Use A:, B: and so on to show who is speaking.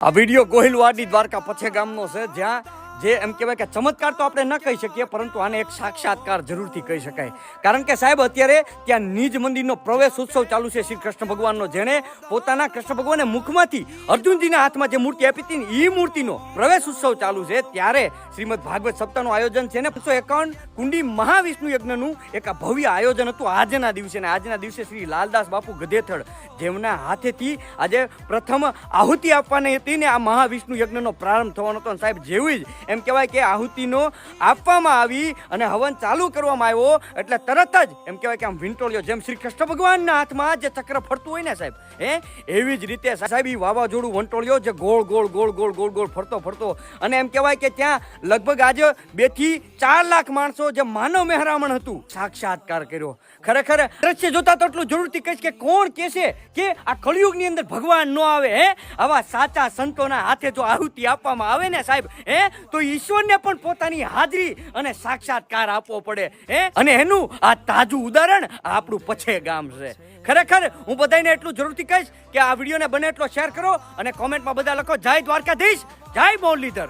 A: આ વિડીયો ગોહિલવાડી દ્વારકા પછે ગામનો છે, જ્યાં જે એમ કહેવાય કે ચમત્કાર તો આપણે ન કહી શકીએ, પરંતુ આને એક સાક્ષાત્કાર જરૂરથી કહી શકાય. કારણ કે સાહેબ અત્યારે ત્યાં નિજ મંદિરનો પ્રવેશ ઉત્સવ ચાલુ છે શ્રી કૃષ્ણ ભગવાનનો, જેણે પોતાના કૃષ્ણ ભગવાનને મુખમાંથી અર્જુનજીના હાથમાં જે મૂર્તિ આપી હતી ને એ મૂર્તિનો પ્રવેશ ઉત્સવ ચાલુ છે. ત્યારે શ્રીમદ ભાગવત સપ્તાહનું આયોજન છે ને 251 કુંડી મહાવિષ્ણુ યજ્ઞનું એક ભવ્ય આયોજન હતું આજના દિવસે. ને આજના દિવસે શ્રી લાલદાસ બાપુ ગધેથડ, જેમના હાથેથી આજે પ્રથમ આહુતિ આપવાની હતી ને આ મહાવિષ્ણુ યજ્ઞનો પ્રારંભ થવાનો હતો. સાહેબ જેવી જ એમ કહેવાય કે આહુતિનો આપવામાં આવી અને હવન ચાલુ કરવામાં આવ્યો એટલે તરત જ એમ કહેવાય કે આમ વિંટોળ્યો, જેમ શ્રી કૃષ્ણ ભગવાનના હાથમાં જે ચક્ર ફરતું હોય ને સાહેબ, એવી જ રીતે સાહેબ એ વાવાઝોડું વંટોળ્યો, જે ગોળ ગોળ ગોળ ગોળ ગોળ ગોળ ફરતો અને એમ કહેવાય કે ત્યાં લગભગ આજે 2 થી 4 લાખ માણસો જે માનવ મહેરામણ હતું સાક્ષાત્કાર કર્યો. ખરેખર દ્રશ્ય જોતા તો એટલું જરૂરથી કહીશ કે કોણ કહેશે કે આ કળિયુગની અંદર ભગવાન ન આવે. આવા સાચા સંતોના હાથે જો આહુતિ આપવામાં આવે ને સાહેબ, તો ઈશ્વરને પણ પોતાની હાજરી અને સાક્ષાત્કાર આપવો પડે. અને એનું આ તાજું ઉદાહરણ આપણું પછે ગામ છે. ખરેખર હું બધાને એટલું જરૂરથી કહીશ કે આ વિડીયોને બને એટલો શેર કરો અને કોમેન્ટમાં બધા લખો જય દ્વારકાધીશ, જય મુરલીધર.